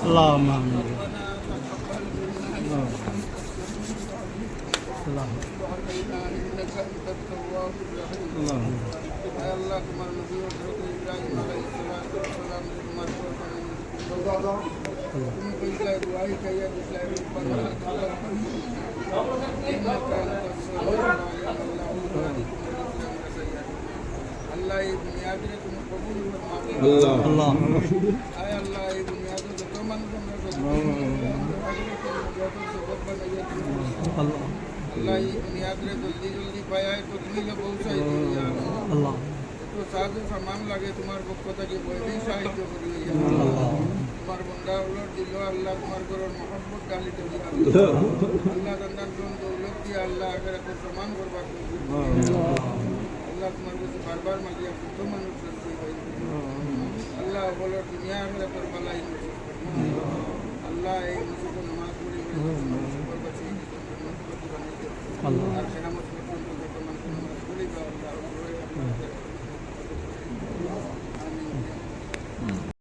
اللهم آمين. اللهم إنك أنت التواب الرحيم. اللهم يا الله তোমার নবী হযরত ইব্রাহিম আলাইহিস সালাম তোমার তুমি কইলা দুআই কাইয়া দিছলাই রূপন আল্লাহ এই বুনিয়াদে তুমি কবুল ফরমাও। আল্লাহ আয় আল্লাহ এই বুনিয়াদে যত মানুষ আমরা আল্লাহ अल्लाह ये बुनियाद रे जल्दी जल्दी पाया है तो तुम्हें जो बहुत साहित्य दिया আল্লাহ तो साधु सामान लगे तुम्हारे पक्ष की बड़ी साहित्य करी तुम्हार बंदा उलट दिलो अल्लाह तुम्हारे को मोहब्बत डाली तो दिया अल्लाह दंदन तुम दौलत दिया अल्लाह अगर को सामान करवा अल्लाह तुम्हारे को बार बार मांगिया तो मनुष्य से भाई अल्लाह बोलो दुनिया में पर भलाई अल्लाह एक मुझे नमाज पढ़ी और